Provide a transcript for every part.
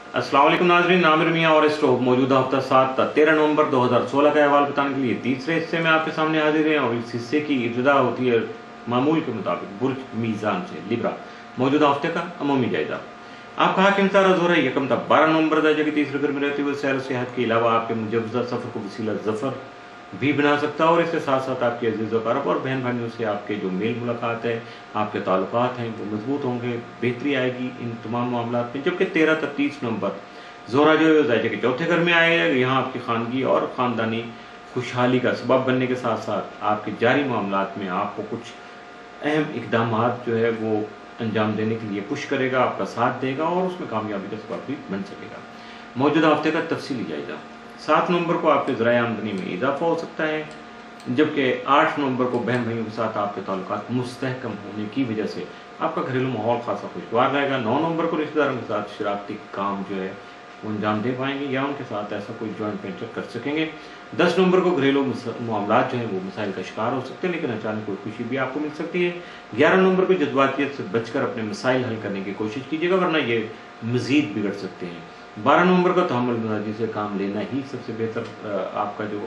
अस्सलाम वालेकुम नाज़रीन, नामिर मियां और स्टॉक मौजूदा हफ्ता 13 नवंबर 2016 का अहवाल बताने के लिए तीसरे हिस्से में आपके सामने हाजिर हैं। और इस हिस्से की इब्तिदा होती है मामूल के मुताबिक बुर्ज मीज़ान से लिब्रा मौजूदा हफ्ते का अमूमी जायजा। आपका हाकिम सारा जोर है यकम तक 12 नवंबर दर्जे के तीसरे घर में रहते हुए सैर सेहत के अलावा आपके मुजवजा सफ़र को वसीला ज़फ़र भी बना सकता है। और इसके साथ साथ आपके अजीज़ वक़ारब और बहन भाइयों से आपके जो मेल मुलाकात है, आपके ताल्लुकात हैं, वो मजबूत होंगे, बेहतरी आएगी इन तमाम मामलात में। जबकि 13 तक 30 नवंबर जोरा जो है ज़ायजे के चौथे घर में आएगा। यहाँ आपकी खानगी और ख़ानदानी खुशहाली का सबब बनने के साथ साथ आपके जारी मामलात में आपको कुछ अहम इकदामात जो है वो अंजाम देने के लिए पुश करेगा, आपका साथ देगा और उसमें कामयाबी का सबब भी बन सकेगा। मौजूदा हफ्ते का तफसीली जायजा। 7 नवंबर को आपके ज़राए आमदनी में इजाफा हो सकता है, जबकि 8 नवंबर को बहन भाइयों के साथ आपके ताल्लुकात मुस्तहकम होने की वजह से आपका घरेलू माहौल खासा खुशगवार रहेगा। 9 नवंबर को रिश्तेदारों के साथ शरारती काम जो है वो अंजाम दे पाएंगे या उनके साथ ऐसा कोई जॉइंट वेंचर कर सकेंगे। 10 नवंबर को घरेलू मामलात जो हैं वो मसाइल का शिकार हो सकते हैं, लेकिन अचानक कोई खुशी भी आपको मिल सकती है। 11 नवंबर को जज्बातियत से बचकर अपने मसाइल हल करने की कोशिश कीजिएगा, वरना ये मज़ीद बिगड़ सकते हैं। 12 नवंबर को तहम्मुल मिजाजी से काम लेना ही सबसे बेहतर आपका जो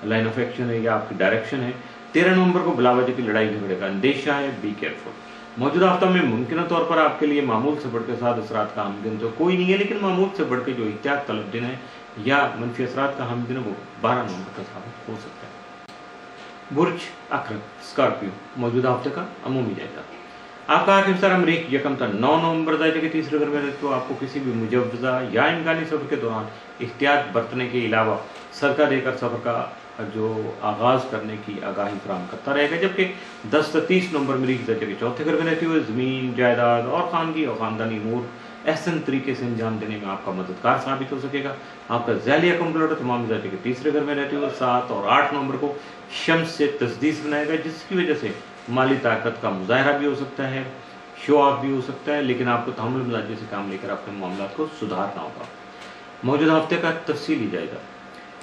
लाइन ऑफ एक्शन है या आपकी डायरेक्शन है। 13 नवंबर को बिलावजह की लड़ाई झगड़े का अंदेशा है, बी केयरफुल। मौजूदा हफ्ता में मुमकिन तौर पर आपके लिए मामूल से बढ़कर साद असरात का हमदिन तो कोई नहीं है, लेकिन मामूल से बढ़ के जो एहतियात तलब दिन है या मनफी असरात का हमदिन है वो 12 नवंबर का साबित हो सकता है। बुर्ज अकरब स्कॉर्पियो मौजूदा हफ्ते का अमूमी जायजा। आपका हाकिम सर अमरीक यकम तक 9 नवंबर दर्जे के तीसरे घर में रहते तो आपको किसी भी मुजवजा या इमकानी सफ़र के दौरान एहतियात बरतने के अलावा सदका देकर सफ़र का जो आगाज़ करने की आगाही फराहम करता रहेगा। जबकि 10 से 30 नवंबर मरीज दर्जे के चौथे घर में रहते हुए ज़मीन जायदाद और खानगी और ख़ानदानी अमूर एहसन तरीके से अंजाम देने में आपका मददगार साबित हो सकेगा। आपका ज़ैलिया कंप्यूटर तमाम दर्जे के तीसरे घर में रहते हुए 7 और 8 नवंबर को शम्स से तस्दीस बनाएगा, जिसकी वजह से माली ताकत का मुजाहरा भी हो सकता है, शो ऑफ भी हो सकता है, लेकिन आपको तहम्मुल मिजाजी से काम लेकर अपने मामलात को सुधारना होगा। मौजूदा हफ्ते का तफसीली जायजा।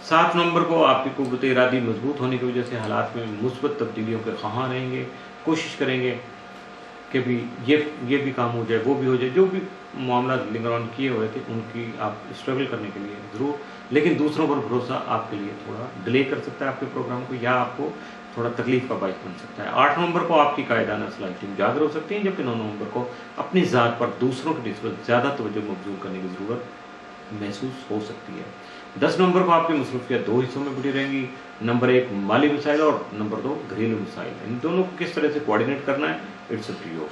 7 नवंबर को आपकी कुव्वत इरादी मजबूत होने की वजह से हालात में मुस्बत तब्दीलियों के ख़्वाह रहेंगे, कोशिश करेंगे कि भी ये भी काम हो जाए, वो भी हो जाए। जो भी मामला लिंगर ऑन किए हुए थे उनकी आप स्ट्रगल करने के लिए ज़रूर, लेकिन दूसरों पर भरोसा आपके लिए थोड़ा डिले कर सकता है आपके प्रोग्राम को, या आपको थोड़ा तकलीफ का बायस बन सकता है। 8 नवंबर को आपकी कायदाना सलाहियतें उजागर हो सकती हैं, जबकि 9 नवंबर को अपनी ज़ात पर दूसरों की निस्बत ज़्यादा तवज्जो मबज़ूल करने की ज़रूरत महसूस हो सकती है। 10 नवंबर को आपकी मसरूफियत 2 हिस्सों में बटी रहेंगी। नंबर 1 माली मसाइल और नंबर 2 घरेलू मसाइल। इन दोनों को किस तरह से कोऑर्डिनेट करना है, इट्स अप टू यू।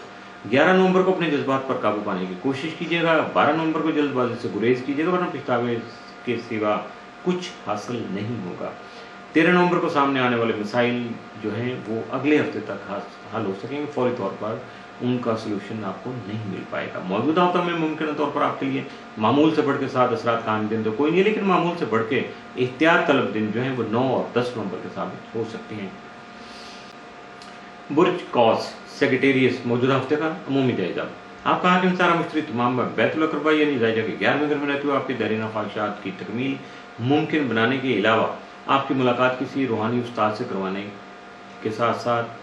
11 नवंबर को अपने जज्बात पर काबू पाने की कोशिश कीजिएगा। 12 नवंबर को जल्दबाजी से गुरेज कीजिएगा, वरना पछतावे के सिवा कुछ हासिल नहीं होगा। 13 नवंबर को सामने आने वाले मसाइल जो हैं वो अगले हफ्ते तक हल हो सकेंगे, फौरी तौर पर उनका सोल्यूशन आपको नहीं मिल पाएगा। मौजूदा हफ्ता में मुमकिन तौर पर आपके लिए मामूल से बढ़ के 7 असरात का दिन तो कोई नहीं है, लेकिन मामूल से बढ़ के एहतियात तलब दिन जो हैं वो 9 और 10 नवंबर के साबित हो सकते हैं। बुर्ज कॉस सेक्रेटेरियस मौजूदा हफ्ते का अमूमी जायजा। आपका हाकिम सारा मुश्तरी तमाम में बैतुल अक़रबा यानी जायजा के 11वें घर में रहते हुए आपके दरीना ख्वाहिशात की तकमील मुमकिन बनाने के अलावा आपकी मुलाकात किसी रूहानी उस्ताद से करवाने के साथ साथ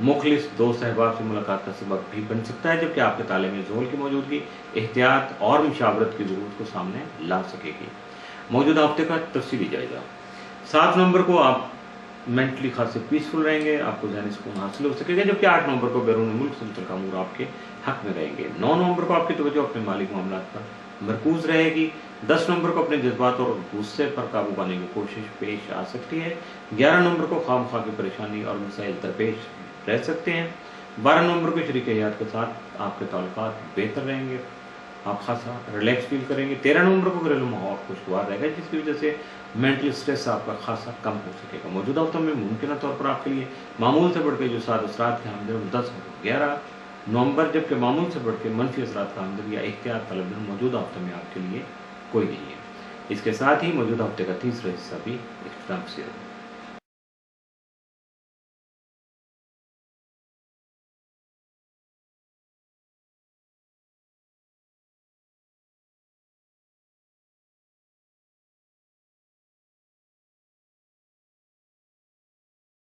मुखलिस दोस्त अहबाब से मुलाकात का सबब भी बन सकता है, जबकि आपके ताले में ज़ोल की मौजूदगी एहतियात और मुशावरत की ज़रूरत को सामने ला सकेगी। मौजूदा हफ्ते का तफसीली जायजा। 7 नवंबर को आप मेंटली खासे पीसफुल रहेंगे, आपको ज़हनी सुकून हासिल हो सकेगा, जबकि 8 नवंबर को बैरून मुल्क से मुतल्लिक़ अमूर आपके हक़ में रहेंगे। 9 नवंबर को आपकी तवज्जो अपने माली मामलात पर मरकूज़ रहेगी। 10 नवंबर को अपने जज्बात और गुस्से पर काबू पाने की कोशिश पेश आ सकती है। 11 नवंबर को खामख्वाह की परेशानी और मसाइल दरपेश रह सकते हैं। 12 नवंबर को शरीक हयात के साथ आपके ताल्लुकात बेहतर रहेंगे, आप खासा रिलैक्स फील करेंगे। 13 नवंबर को घरेलू माहौल खुशगवार रहेगा, जिसकी वजह से मेंटल स्ट्रेस आपका खासा कम हो सकेगा। मौजूदा हफ्तों में मुमकिन तौर पर आपके लिए मामूल से बढ़ के जो 7 असरात के हमदन 10 और 11 नवंबर, जबकि मामूल से बढ़ के मनफी असरात का हमदन या एहतियात तलब दिन मौजूदा हफ्ते में आपके लिए कोई नहीं है। इसके साथ ही मौजूदा हफ्ते का तीसरा हिस्सा भी इख्तिताम से